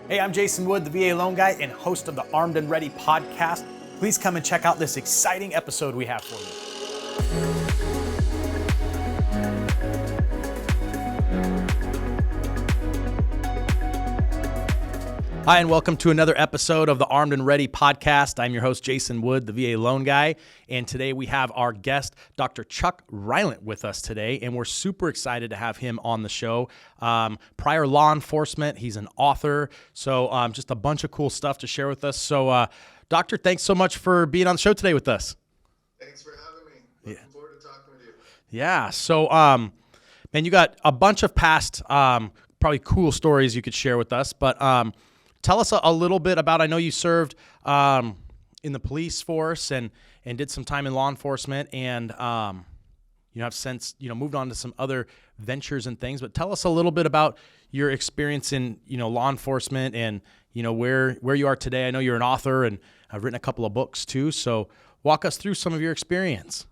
Hey, I'm Jason Wood, the VA Loan Guy and host of the Armed and Ready podcast. Please come and check out this exciting episode we have for you. Hi, and welcome to another episode of the Armed and Ready podcast. I'm your host, Jason Wood, the VA Loan Guy, and today we have our guest, Dr. Chuck Rylant, with us today, and we're super excited to have him on the show. Prior law enforcement, he's an author, so just a bunch of cool stuff to share with us. So, Doctor, thanks so much for being on the show today with us. Thanks for having me. Looking forward to talking with you. Yeah, so, man, you got a bunch of past probably cool stories you could share with us, but tell us a little bit about, I know you served in the police force and did some time in law enforcement and, have since, moved on to some other ventures and things, but tell us a little bit about your experience in, law enforcement and, where you are today. I know you're an author and I've written a couple of books too. So walk us through some of your experience.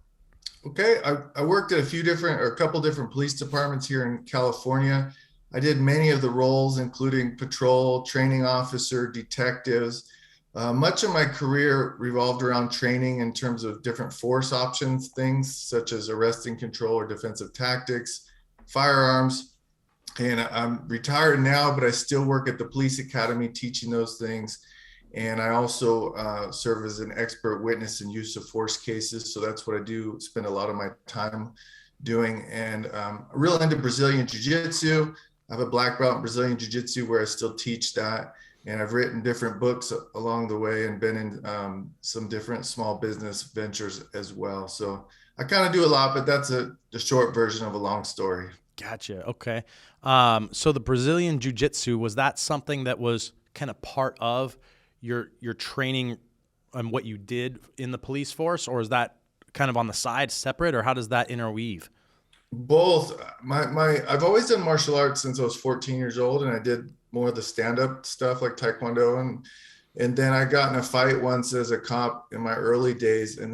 Okay. I worked at a couple different police departments here in California. I did many of the roles, including patrol, training officer, detectives. Much of my career revolved around training in terms of different force options, things such as arrest and control or defensive tactics, firearms. And I'm retired now, but I still work at the police academy teaching those things. And I also serve as an expert witness in use of force cases. So that's what I do, spend a lot of my time doing. And I'm real into Brazilian Jiu-Jitsu. I have a black belt in Brazilian Jiu-Jitsu where I still teach that. And I've written different books along the way and been in some different small business ventures as well. So I kind of do a lot, but that's the short version of a long story. Gotcha. Okay. So the Brazilian Jiu-Jitsu, was that something that was kind of part of your training and what you did in the police force, or is that kind of on the side separate, or how does that interweave? Both. I've always done martial arts since I was 14 years old, and I did more of the stand-up stuff like Taekwondo, and then I got in a fight once as a cop in my early days, and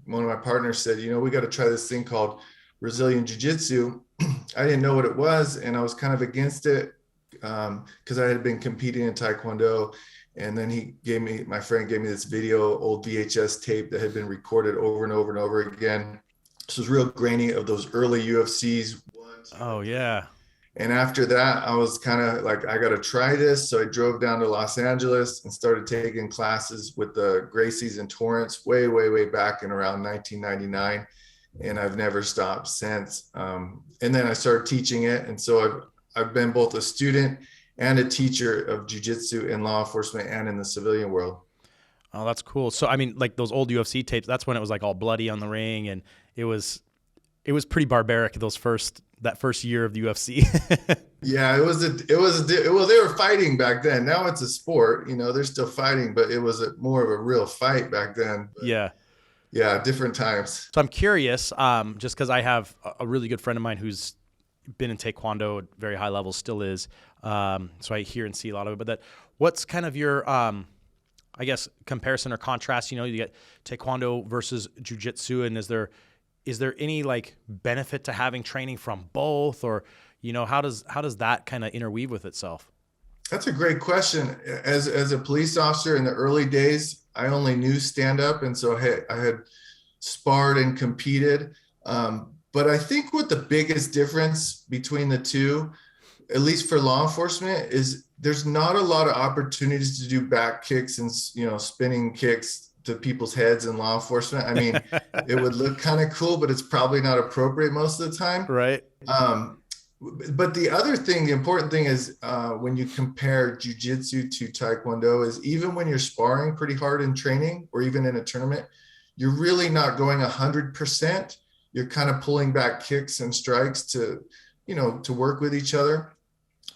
one of my partners said, we got to try this thing called Brazilian Jiu-Jitsu. I didn't know what it was, and I was kind of against it because I had been competing in Taekwondo. And then my friend gave me this video, old VHS tape that had been recorded over and over and over again. This was real grainy of those early UFCs. Oh, yeah. And after that, I was kind of like, I got to try this. So I drove down to Los Angeles and started taking classes with the Gracies and Torrance way, way, way back in around 1999. And I've never stopped since. And then I started teaching it. And so I've been both a student and a teacher of jiu-jitsu in law enforcement and in the civilian world. Oh, that's cool. So, I mean, like those old UFC tapes, that's when it was like all bloody on the ring, and it was pretty barbaric that first year of the UFC. Yeah, they were fighting back then. Now it's a sport, they're still fighting, but it was more of a real fight back then. But yeah, different times. So I'm curious, just because I have a really good friend of mine who's been in Taekwondo at very high levels, still is. So I hear and see a lot of it, but what's kind of your, I guess, comparison or contrast? You get Taekwondo versus Jiu-Jitsu, and is there any like benefit to having training from both, or how does that kind of interweave with itself? That's a great question. As a police officer in the early days, I only knew stand-up, and so I had sparred and competed. But I think what the biggest difference between the two, at least for law enforcement, is there's not a lot of opportunities to do back kicks and spinning kicks to people's heads in law enforcement. I mean, it would look kind of cool, but it's probably not appropriate most of the time. Right. But the important thing is when you compare jiu-jitsu to Taekwondo is even when you're sparring pretty hard in training or even in a tournament, you're really not going 100%. You're kind of pulling back kicks and strikes to work with each other.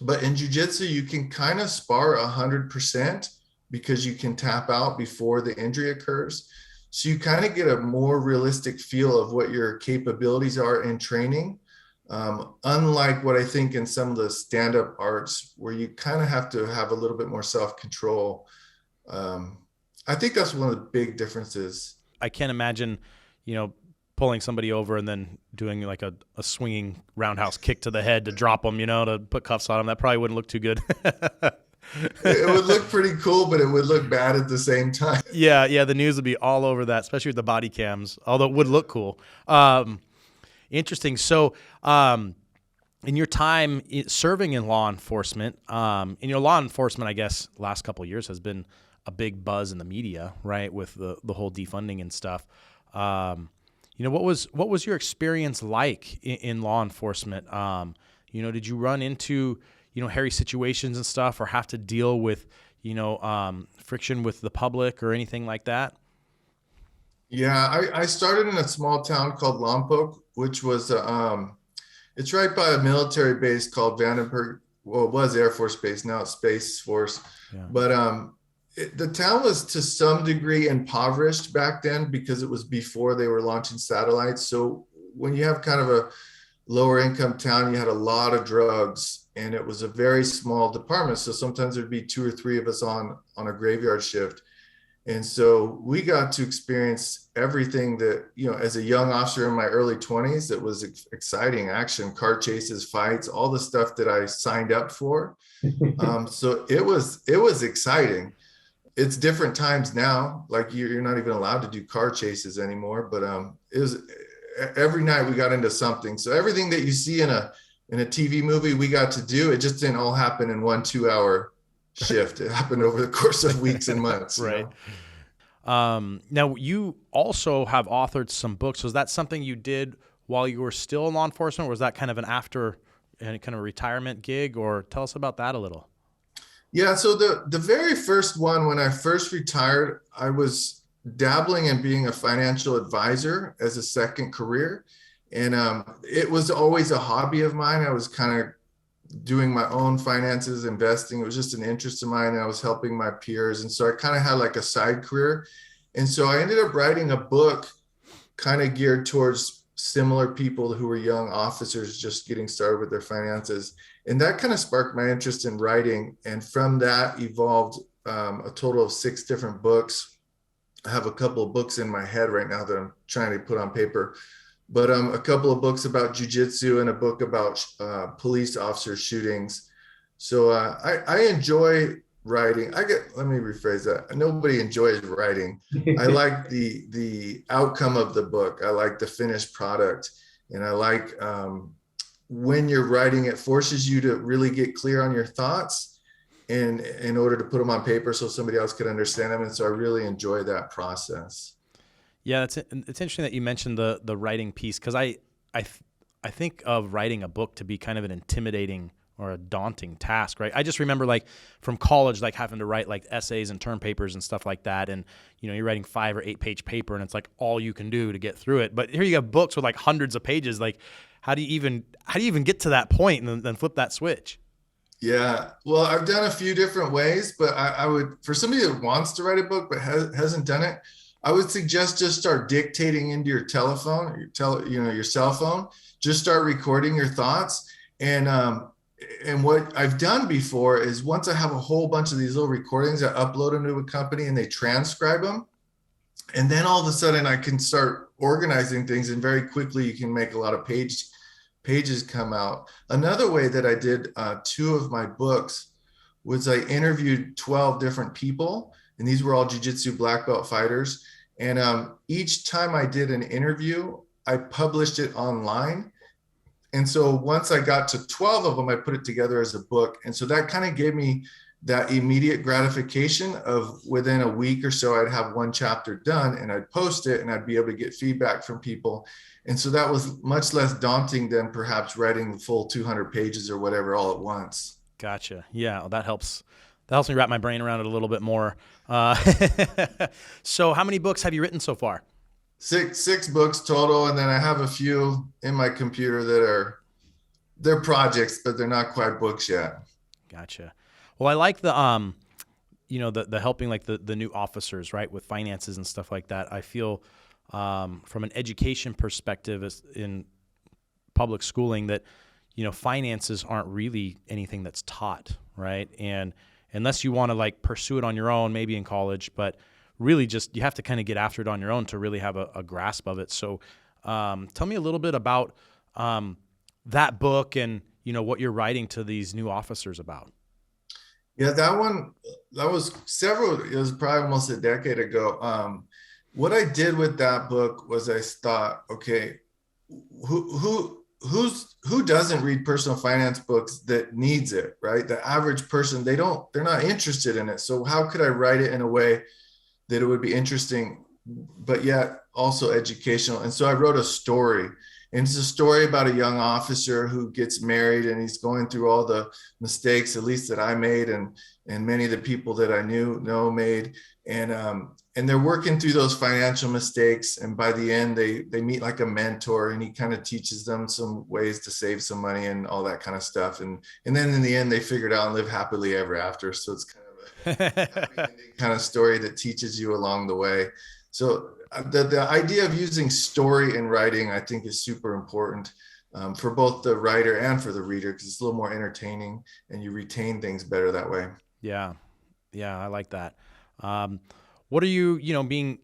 But in jiu-jitsu, you can kind of spar 100% because you can tap out before the injury occurs. So you kind of get a more realistic feel of what your capabilities are in training. Unlike what I think in some of the stand-up arts where you kind of have to have a little bit more self-control. I think that's one of the big differences. I can't imagine, pulling somebody over and then doing like a swinging roundhouse kick to the head to drop them, to put cuffs on them. That probably wouldn't look too good. It would look pretty cool, but it would look bad at the same time. Yeah, the news would be all over that, especially with the body cams. Although it would look cool. Interesting. So, in your time serving in law enforcement, law enforcement, I guess, last couple of years has been a big buzz in the media, right, with the whole defunding and stuff. What was your experience like in law enforcement? Did you run into hairy situations and stuff, or have to deal with friction with the public or anything like that? Yeah, I started in a small town called Lompoc, which was it's right by a military base called Vandenberg. Well, it was Air Force Base, now it's Space Force. Yeah. But the town was to some degree impoverished back then because it was before they were launching satellites. So when you have kind of a lower income town, you had a lot of drugs, and it was a very small department. So sometimes there'd be 2 or 3 of us on a graveyard shift. And so we got to experience everything that, as a young officer in my early 20s, that was exciting: action, car chases, fights, all the stuff that I signed up for. So it was exciting. It's different times now. Like you're not even allowed to do car chases anymore, but it was every night we got into something. So everything that you see in a TV movie, we got to do. It just didn't all happen in 1 2-hour shift. It happened over the course of weeks and months. Right. Now you also have authored some books. Was that something you did while you were still in law enforcement, or was that kind of an after kind of retirement gig? Or tell us about that a little. Yeah. So the very first one, when I first retired, I was dabbling in being a financial advisor as a second career. And it was always a hobby of mine. I was kind of doing my own finances, investing. It was just an interest of mine. And I was helping my peers. And so I kind of had like a side career. And so I ended up writing a book kind of geared towards similar people who were young officers just getting started with their finances. And that kind of sparked my interest in writing. And from that evolved a total of 6 different books. I have a couple of books in my head right now that I'm trying to put on paper. But a couple of books about jiu-jitsu and a book about police officer shootings. So I enjoy writing. Let me rephrase that. Nobody enjoys writing. I like the outcome of the book. I like the finished product. And I like when you're writing, it forces you to really get clear on your thoughts and in order to put them on paper so somebody else could understand them. And so I really enjoy that process. Yeah, it's interesting that you mentioned the writing piece, because I think of writing a book to be kind of an intimidating or a daunting task, right? I just remember like from college, like having to write like essays and term papers and stuff like that, and you're writing 5 or 8 page paper, and it's like all you can do to get through it. But here you have books with like hundreds of pages. Like, how do you even get to that point and then flip that switch? Yeah, well, I've done a few different ways, but I would, for somebody that wants to write a book but hasn't done it, I would suggest just start dictating into your telephone, or your cell phone. Just start recording your thoughts. And what I've done before is, once I have a whole bunch of these little recordings, I upload them to a company and they transcribe them. And then all of a sudden I can start organizing things, and very quickly you can make a lot of pages come out. Another way that I did 2 of my books was I interviewed 12 different people, and these were all jiu-jitsu black belt fighters. And each time I did an interview, I published it online. And so once I got to 12 of them, I put it together as a book. And so that kind of gave me that immediate gratification of, within a week or so, I'd have 1 chapter done, and I'd post it and I'd be able to get feedback from people. And so that was much less daunting than perhaps writing the full 200 pages or whatever all at once. Gotcha. Yeah, well, that helps me wrap my brain around it a little bit more. So how many books have you written so far? 6 books total. And then I have a few in my computer that they're projects, but they're not quite books yet. Gotcha. Well, I like the helping like the new officers, right, with finances and stuff like that. I feel from an education perspective in public schooling that, finances aren't really anything that's taught, right? And unless you want to like pursue it on your own, maybe in college, but really just you have to kind of get after it on your own to really have a grasp of it. So tell me a little bit about that book and, what you're writing to these new officers about. Yeah, that was several, it was probably almost a decade ago. What I did with that book was I thought, okay, who doesn't read personal finance books that needs it, right? The average person, they're not interested in it. So how could I write it in a way that it would be interesting, but yet also educational? And so I wrote a story. And it's a story about a young officer who gets married and he's going through all the mistakes, at least that I made, and many of the people that I know made. And they're working through those financial mistakes. And by the end, they meet like a mentor, and he kind of teaches them some ways to save some money and all that kind of stuff. And then in the end, they figure it out and live happily ever after. So it's kind of a happy ending kind of story that teaches you along the way. So the idea of using story in writing, I think, is super important, for both the writer and for the reader, because it's a little more entertaining and you retain things better that way. Yeah. Yeah. I like that. What are you, being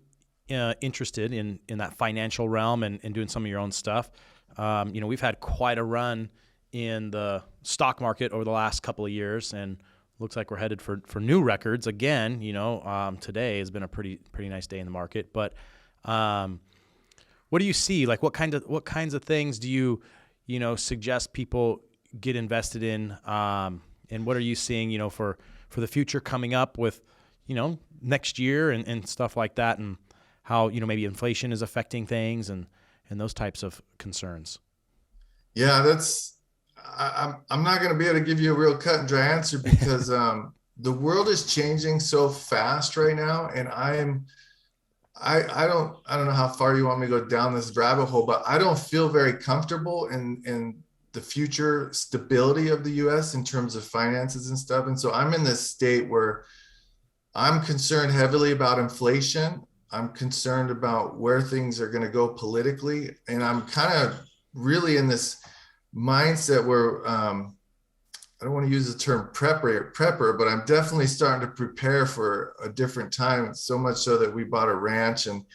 interested in that financial realm and doing some of your own stuff? We've had quite a run in the stock market over the last couple of years, and looks like we're headed for new records again. Today has been a pretty nice day in the market. But what do you see? Like, what kinds of things do you suggest people get invested in? And what are you seeing, for the future coming up with, next year and stuff like that, and how, maybe inflation is affecting things and those types of concerns? Yeah, I'm not going to be able to give you a real cut and dry answer because the world is changing so fast right now, and I don't know how far you want me to go down this rabbit hole, but I don't feel very comfortable in the future stability of the U.S. in terms of finances and stuff. And so I'm in this state where I'm concerned heavily about inflation. I'm concerned about where things are going to go politically. And I'm kind of really in this mindset where I don't want to use the term prepper, but I'm definitely starting to prepare for a different time. So much so that we bought a ranch and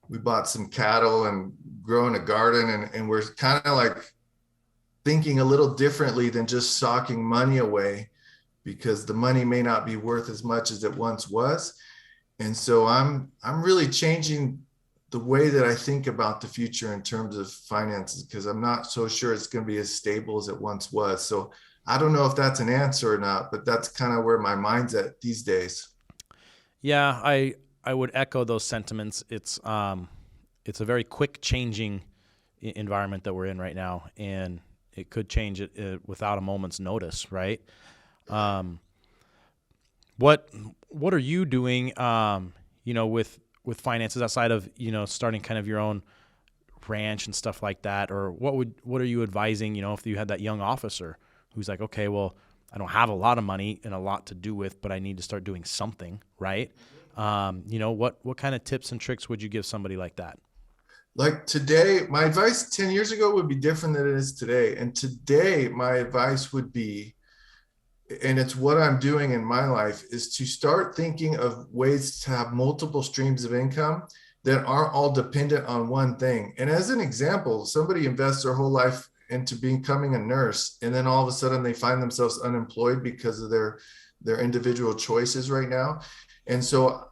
we bought some cattle and growing a garden. And we're kind of like thinking a little differently than just socking money away, because the money may not be worth as much as it once was. And so I'm really changing the way that I think about the future in terms of finances, because I'm not so sure it's going to be as stable as it once was. So I don't know if that's an answer or not, but that's kind of where my mind's at these days. Yeah, I would echo those sentiments. It's a very quick changing environment that we're in right now, and it could change it without a moment's notice, right? What are you doing, with finances outside of, starting kind of your own ranch and stuff like that? Or what are you advising, if you had that young officer who's like, okay, well, I don't have a lot of money and a lot to do with, but I need to start doing something, right? What kind of tips and tricks would you give somebody like that? Like today, my advice 10 years ago would be different than it is today. And today, my advice would be, and it's what I'm doing in my life, is to start thinking of ways to have multiple streams of income that aren't all dependent on one thing. And as an example, somebody invests their whole life into becoming a nurse, and then all of a sudden they find themselves unemployed because of their individual choices right now. And so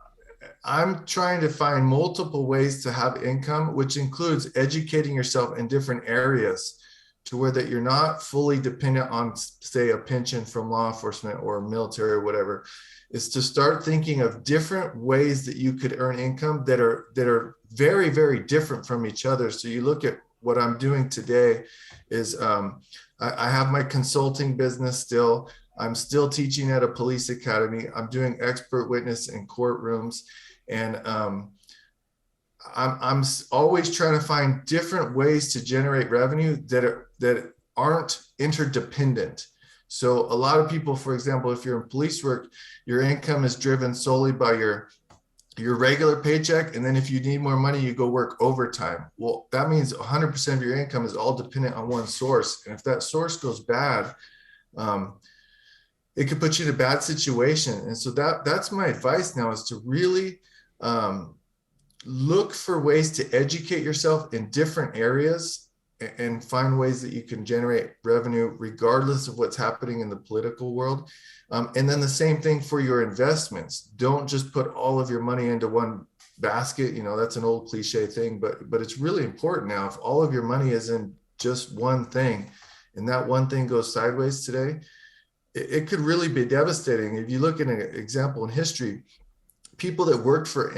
I'm trying to find multiple ways to have income, which includes educating yourself in different areas to where that you're not fully dependent on, say, a pension from law enforcement or military or whatever. Is to start thinking of different ways that you could earn income that are very, very different from each other. So you look at what I'm doing today is I have my consulting business still. I'm still teaching at a police academy. I'm doing expert witness in courtrooms. And I'm always trying to find different ways to generate revenue that aren't interdependent. So a lot of people, for example, if you're in police work, your income is driven solely by your regular paycheck. And then if you need more money, you go work overtime. Well, that means 100% of your income is all dependent on one source. And if that source goes bad, it could put you in a bad situation. And so that's my advice now, is to really look for ways to educate yourself in different areas and find ways that you can generate revenue regardless of what's happening in the political world. And then the same thing for your investments. Don't just put all of your money into one basket. That's an old cliche thing, but it's really important now. If all of your money is in just one thing and that one thing goes sideways today, it could really be devastating. If you look at an example in history, people that worked for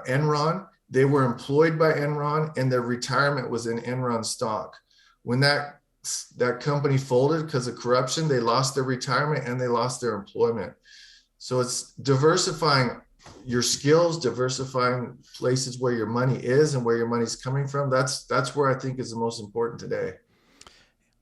Enron, they were employed by Enron and their retirement was in Enron stock. When that company folded because of corruption, they lost their retirement and they lost their employment. So it's diversifying your skills, diversifying places where your money is and where your money's coming from. That's where I think is the most important today.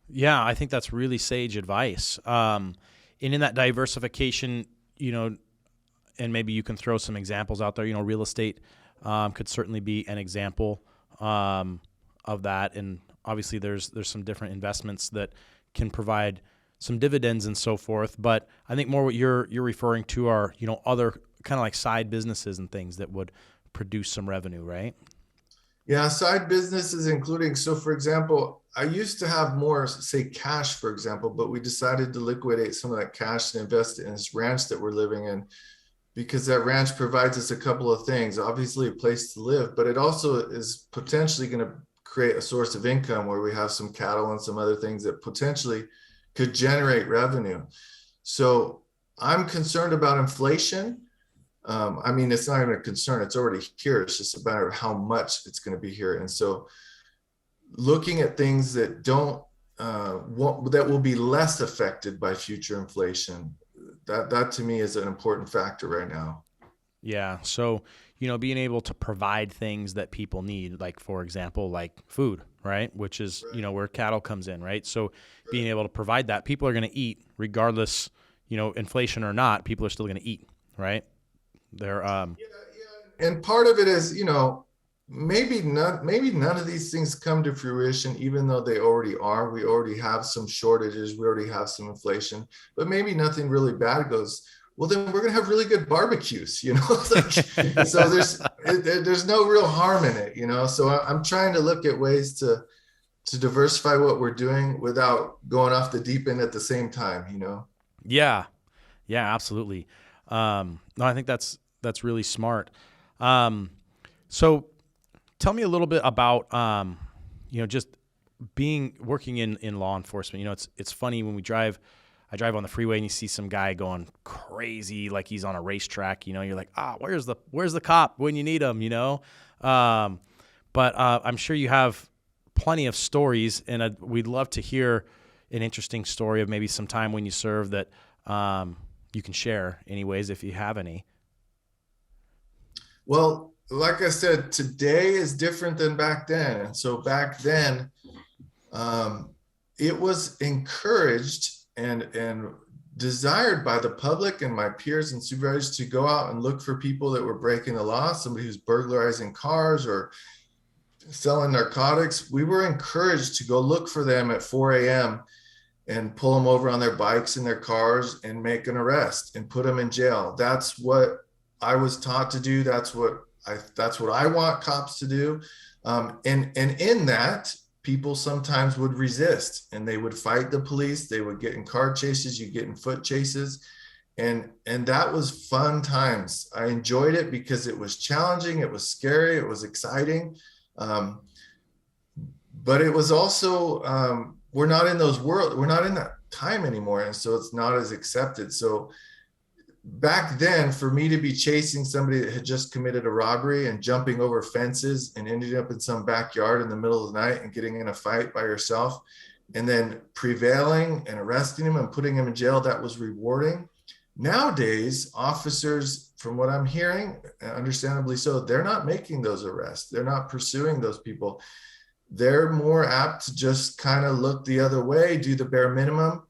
Yeah, I think that's really sage advice. And in that diversification, and maybe you can throw some examples out there, real estate could certainly be an example of that. And obviously there's some different investments that can provide some dividends and so forth. But I think more what you're referring to are, other kind of like side businesses and things that would produce some revenue, right? Yeah, side businesses including, so for example, I used to have more, say, cash, for example, but we decided to liquidate some of that cash and invest it in this ranch that we're living in, because that ranch provides us a couple of things. Obviously a place to live, but it also is potentially going to create a source of income where we have some cattle and some other things that potentially could generate revenue. So I'm concerned about inflation. It's not even a concern. It's already here. It's just a matter of how much it's going to be here. And so looking at things that that will be less affected by future inflation, that to me is an important factor right now. Yeah. So, being able to provide things that people need, like, for example, like food, right? Which is, Right. Where cattle comes in, right? So Right. being able to provide that, people are going to eat regardless, inflation or not, people are still going to eat, right? They're, Yeah, yeah. And part of it is, maybe none of these things come to fruition, even though they already are. We already have some shortages. We already have some inflation, but maybe nothing really bad goes. Well, then we're going to have really good barbecues, so there's no real harm in it, so I'm trying to look at ways to diversify what we're doing without going off the deep end at the same time. Yeah. Yeah, absolutely. No, I think that's really smart. So tell me a little bit about, just working in law enforcement. It's funny when I drive on the freeway and you see some guy going crazy like he's on a racetrack. You're like, where's the cop when you need him? But I'm sure you have plenty of stories, and we'd love to hear an interesting story of maybe some time when you served that you can share, anyways, if you have any. Well, like I said, today is different than back then. And so back then, it was encouraged and desired by the public and my peers and supervisors to go out and look for people that were breaking the law, somebody who's burglarizing cars or selling narcotics. We were encouraged to go look for them at 4 a.m. and pull them over on their bikes and their cars and make an arrest and put them in jail. That's what I was taught to do. That's what I want cops to do. And in that, people sometimes would resist and they would fight the police. They would get in car chases, you get in foot chases. And that was fun times. I enjoyed it because it was challenging, it was scary, it was exciting. But it was also, we're not in that time anymore. And so it's not as accepted. So back then, for me to be chasing somebody that had just committed a robbery and jumping over fences and ending up in some backyard in the middle of the night and getting in a fight by yourself and then prevailing and arresting him and putting him in jail, that was rewarding. Nowadays, officers, from what I'm hearing, understandably so, they're not making those arrests. They're not pursuing those people. They're more apt to just kind of look the other way, do the bare minimum,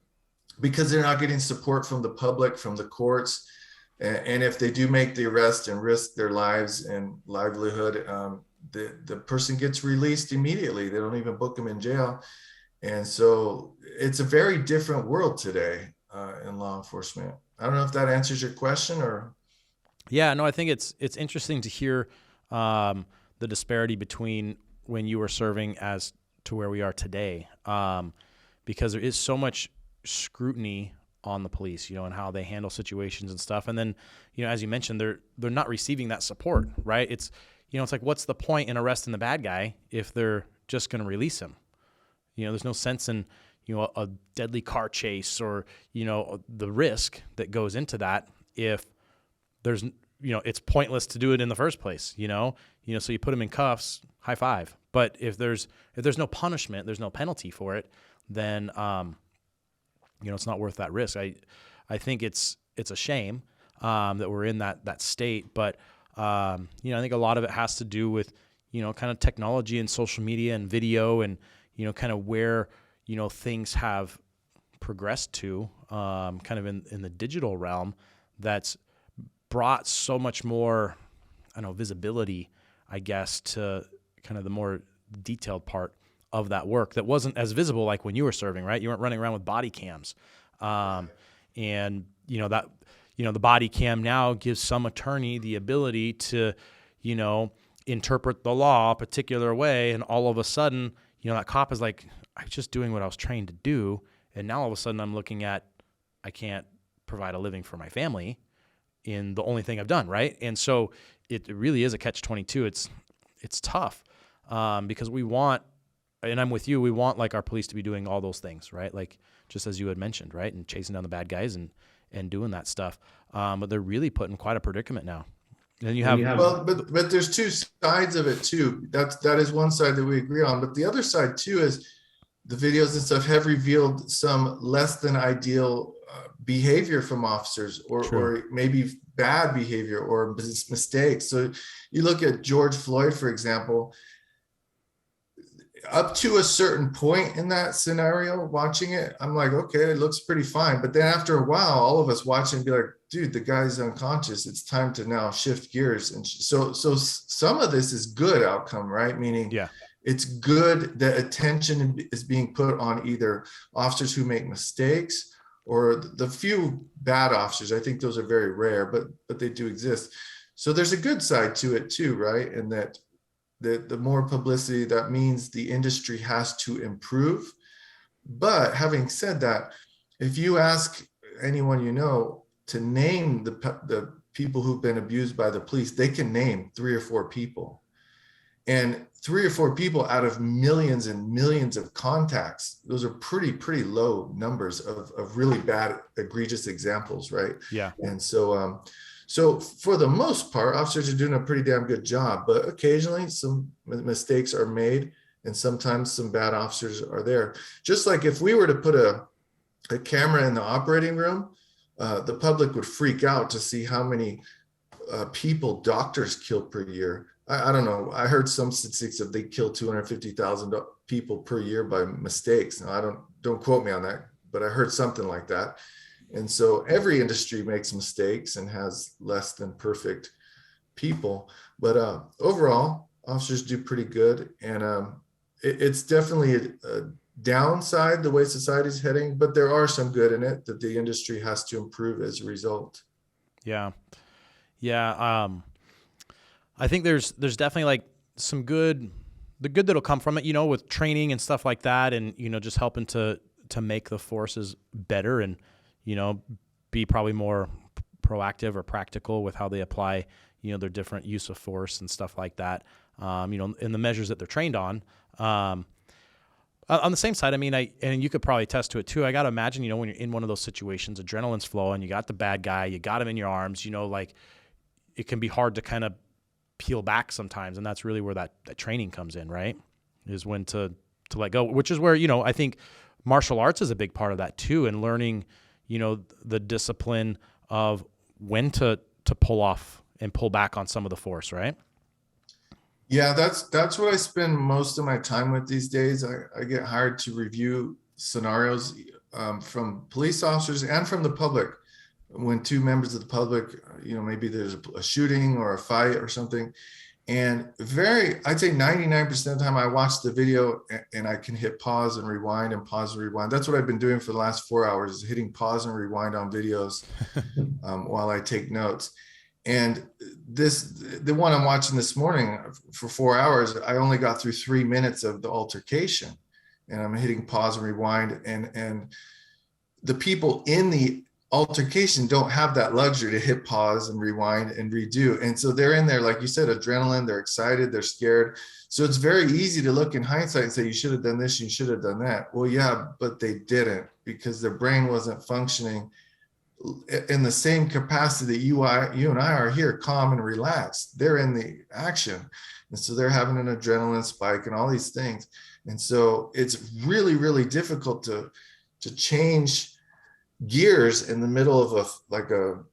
because they're not getting support from the public, from the courts. And if they do make the arrest and risk their lives and livelihood, the person gets released immediately. They don't even book them in jail. And so it's a very different world today in law enforcement. I don't know if that answers your question or. Yeah, no, I think it's interesting to hear the disparity between when you were serving as to where we are today, because there is so much scrutiny on the police, and how they handle situations and stuff. And then, as you mentioned, they're not receiving that support, right? It's, it's like, what's the point in arresting the bad guy if they're just going to release him? There's no sense in, a deadly car chase or, the risk that goes into that if there's, it's pointless to do it in the first place, so you put him in cuffs, high five. But if there's no punishment, there's no penalty for it, then, it's not worth that risk. I think it's a shame that we're in that state, but I think a lot of it has to do with kind of technology and social media and video and kind of where things have progressed to kind of in the digital realm that's brought so much more visibility, I guess, to kind of the more detailed part of that work that wasn't as visible like when you were serving, right? You weren't running around with body cams. And the body cam now gives some attorney the ability to, interpret the law a particular way. And all of a sudden, that cop is like, I was just doing what I was trained to do. And now all of a sudden I'm looking at, I can't provide a living for my family in the only thing I've done. Right. And so it really is a catch-22. It's tough because we want, and I'm with you, we want like our police to be doing all those things, right? Like just as you had mentioned, right? And chasing down the bad guys and doing that stuff. But they're really put in quite a predicament now. And you have well, but there's two sides of it too. That is one side that we agree on. But the other side too is the videos and stuff have revealed some less than ideal behavior from officers or maybe bad behavior or mistakes. So you look at George Floyd, for example, up to a certain point in that scenario, watching it, I'm like, okay, it looks pretty fine. But then after a while, all of us watching be like, dude, the guy's unconscious. It's time to now shift gears. And so some of this is good outcome, right? Meaning it's good that attention is being put on either officers who make mistakes or the few bad officers. I think those are very rare, but they do exist. So there's a good side to it too, right? And that the more publicity, that means the industry has to improve. But having said that, if you ask anyone to name the people who've been abused by the police, they can name 3 or 4 people. And 3 or 4 people out of millions and millions of contacts, those are pretty low numbers of really bad, egregious examples, right? Yeah. And so for the most part, officers are doing a pretty damn good job, but occasionally some mistakes are made and sometimes some bad officers are there. Just like if we were to put a camera in the operating room, the public would freak out to see how many people doctors kill per year. I don't know. I heard some statistics that they kill 250,000 people per year by mistakes. Now, don't quote me on that, but I heard something like that. And so every industry makes mistakes and has less than perfect people. But overall, officers do pretty good. And it's definitely a downside the way society's heading, but there are some good in it that the industry has to improve as a result. Yeah. I think there's definitely like some good, the good that'll come from it, with training and stuff like that. And, just helping to make the forces better and, be probably more proactive or practical with how they apply, their different use of force and stuff like that, in the measures that they're trained on. On the same side, and you could probably attest to it too. I got to imagine, when you're in one of those situations, adrenaline's flowing, you got the bad guy, you got him in your arms, like it can be hard to kind of peel back sometimes. And that's really where that training comes in, right? Is when to let go, which is where, I think martial arts is a big part of that too. And learning, the discipline of when to pull off and pull back on some of the force, right? Yeah, that's what I spend most of my time with these days. I get hired to review scenarios from police officers and from the public. When 2 members of the public, maybe there's a shooting or a fight or something. And I'd say 99% of the time I watch the video and I can hit pause and rewind and pause and rewind. That's what I've been doing for the last 4 hours, is hitting pause and rewind on videos while I take notes. And the one I'm watching this morning for 4 hours, I only got through 3 minutes of the altercation, and I'm hitting pause and rewind, and the people in the altercation don't have that luxury to hit pause and rewind and redo. And so they're in there, like you said, adrenaline, they're excited, they're scared. So it's very easy to look in hindsight and say, you should have done this, you should have done that. Well, yeah, but they didn't, because their brain wasn't functioning in the same capacity that you and I are here, calm and relaxed. They're in the action. And so they're having an adrenaline spike and all these things. And so it's really, really difficult to change gears in the middle of a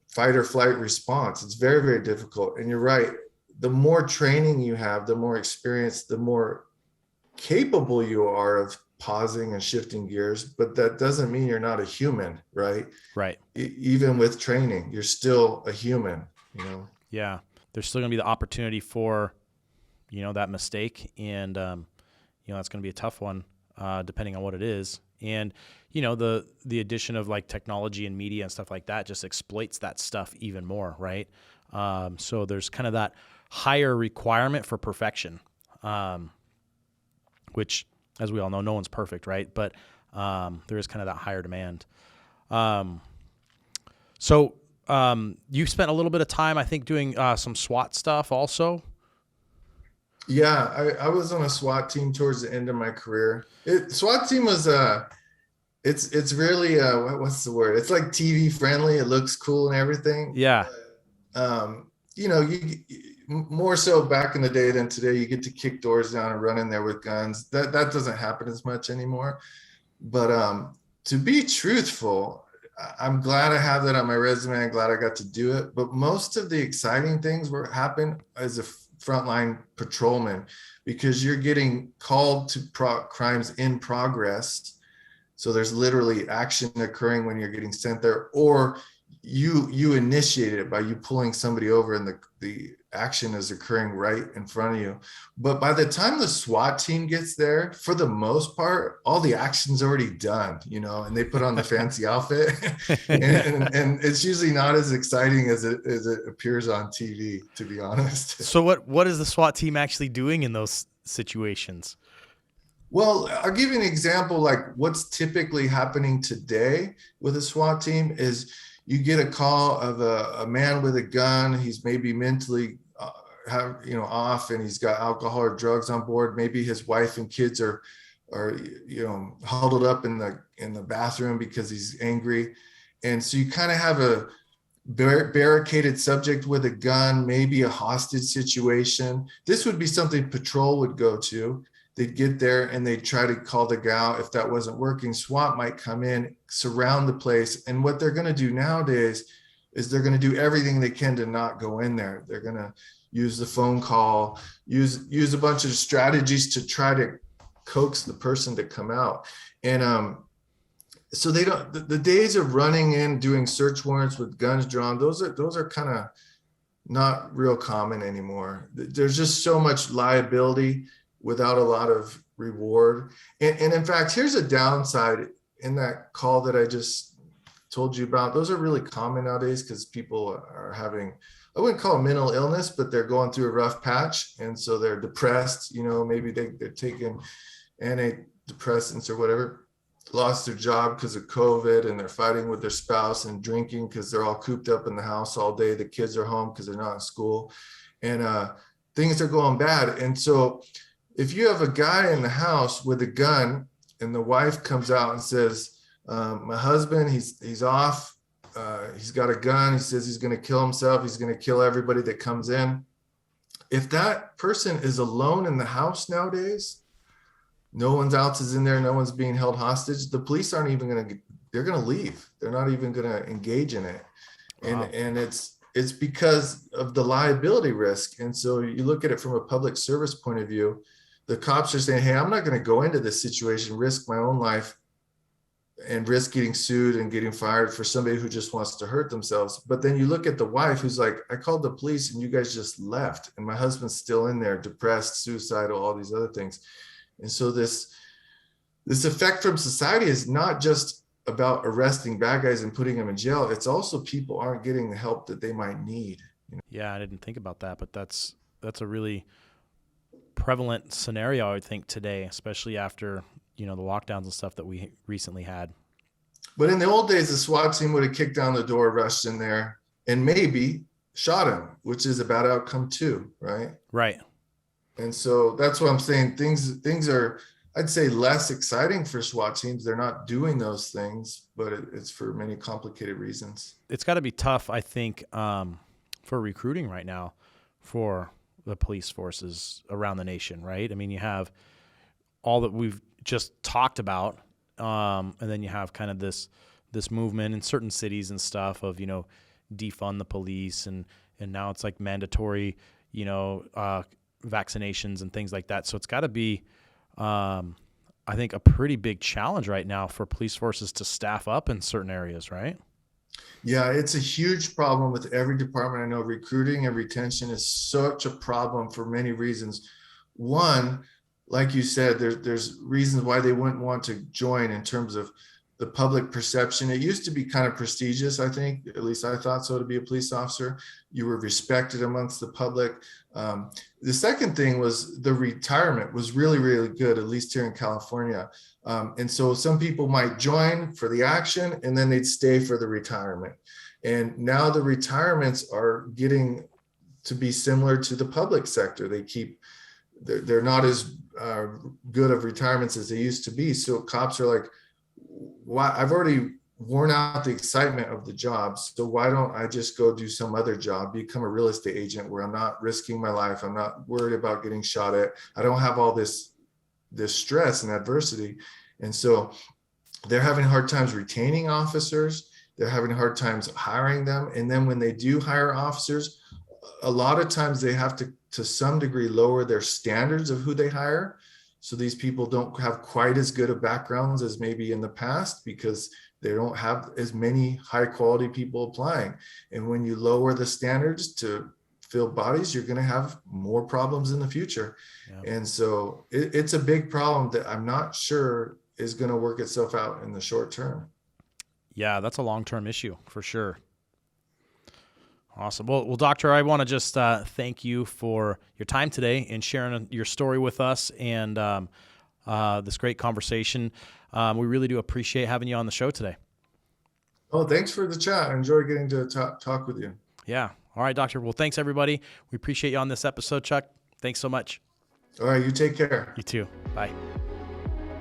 fight or flight response. It's very, very difficult. And you're right. The more training you have, the more experience, the more capable you are of pausing and shifting gears. But that doesn't mean you're not a human, right? Right. Even with training, you're still a human, you know? Yeah. There's still going to be the opportunity for, that mistake. And, that's going to be a tough one, depending on what it is. And, the addition of like technology and media and stuff like that just exploits that stuff even more. Right. So there's kind of that higher requirement for perfection, which, as we all know, no one's perfect. Right. But, there is kind of that higher demand. So you spent a little bit of time, I think, doing some SWAT stuff also. Yeah, I was on a SWAT team towards the end of my career. SWAT team was it's really what's the word? It's like TV friendly. It looks cool and everything. Yeah. You more so back in the day than today. You get to kick doors down and run in there with guns. That doesn't happen as much anymore. But to be truthful, I'm glad I have that on my resume. I'm glad I got to do it. But most of the exciting things happen as a frontline patrolman, because you're getting called to crimes in progress. So there's literally action occurring when you're getting sent there, or you initiate it by you pulling somebody over and the action is occurring right in front of you. But by the time the SWAT team gets there, for the most part, all the action's already done, and they put on the fancy outfit and it's usually not as exciting as it appears on TV, to be honest. So what is the SWAT team actually doing in those situations? Well, I'll give you an example. Like what's typically happening today with a SWAT team is you get a call of a man with a gun. He's maybe mentally off, and he's got alcohol or drugs on board. Maybe his wife and kids are huddled up in the bathroom because he's angry. And so you kind of have a barricaded subject with a gun, maybe a hostage situation. This would be something patrol would go to. They'd get there and they'd try to call the guy out. If that wasn't working, SWAT might come in, surround the place. And what they're going to do nowadays is they're going to do everything they can to not go in there. They're going to use the phone call, use a bunch of strategies to try to coax the person to come out. And so they don't, the days of running in, doing search warrants with guns drawn, those are kind of not real common anymore. There's just so much liability without a lot of reward. And in fact, here's a downside in that call that I just told you about. Those are really common nowadays because people are having, I wouldn't call it mental illness, but they're going through a rough patch. And so they're depressed, maybe they're taking antidepressants or whatever, lost their job because of COVID, and they're fighting with their spouse and drinking because they're all cooped up in the house all day. The kids are home because they're not in school, and things are going bad. And so if you have a guy in the house with a gun and the wife comes out and says, my husband, he's off. He's got a gun. He says he's going to kill himself. He's going to kill everybody that comes in. If that person is alone in the house nowadays, no one else is in there. No one's being held hostage. The police aren't even they're going to leave. They're not even going to engage in it. Wow. And it's because of the liability risk. And so you look at it from a public service point of view. The cops are saying, hey, I'm not going to go into this situation, risk my own life, and risk getting sued and getting fired for somebody who just wants to hurt themselves. But then you look at the wife who's like, I called the police and you guys just left. And my husband's still in there, depressed, suicidal, all these other things. And so this effect from society is not just about arresting bad guys and putting them in jail. It's also people aren't getting the help that they might need. Yeah, I didn't think about that, but that's a really prevalent scenario, I would think, today, especially after, the lockdowns and stuff that we recently had. But in the old days, the SWAT team would have kicked down the door, rushed in there, and maybe shot him, which is a bad outcome too, right? Right. And so that's what I'm saying. Things are, I'd say, less exciting for SWAT teams. They're not doing those things, but it's for many complicated reasons. It's got to be tough, I think, for recruiting right now for the police forces around the nation, right? I mean, you have all that we've just talked about, and then you have kind of this movement in certain cities and stuff of, defund the police, and now it's like mandatory, vaccinations and things like that. So it's got to be, I think, a pretty big challenge right now for police forces to staff up in certain areas, right? Yeah, it's a huge problem with every department. I know recruiting and retention is such a problem for many reasons. One, like you said, there's reasons why they wouldn't want to join in terms of the public perception. It used to be kind of prestigious, I think, at least I thought so, to be a police officer. You were respected amongst the public. The second thing was the retirement was really, really good, at least here in California. And so some people might join for the action and then they'd stay for the retirement. And now the retirements are getting to be similar to the public sector. They're not as good of retirements as they used to be. So cops are like, why? I've already worn out the excitement of the job. So why don't I just go do some other job, become a real estate agent where I'm not risking my life. I'm not worried about getting shot at. I don't have all this stress and adversity. And so they're having hard times retaining officers. They're having hard times hiring them. And then when they do hire officers, a lot of times they have to some degree, lower their standards of who they hire. So these people don't have quite as good of backgrounds as maybe in the past because they don't have as many high quality people applying. And when you lower the standards to fill bodies, you're going to have more problems in the future. Yeah. And so it's a big problem that I'm not sure is going to work itself out in the short term. Yeah, that's a long-term issue for sure. Awesome. Well, Doctor, I want to just thank you for your time today and sharing your story with us and this great conversation. We really do appreciate having you on the show today. Oh, thanks for the chat. I enjoy getting to talk with you. Yeah. All right, Doctor. Well, thanks, everybody. We appreciate you on this episode, Chuck. Thanks so much. All right. You take care. You too. Bye.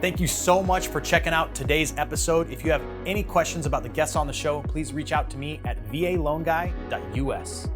Thank you so much for checking out today's episode. If you have any questions about the guests on the show, please reach out to me at valoanguy.us.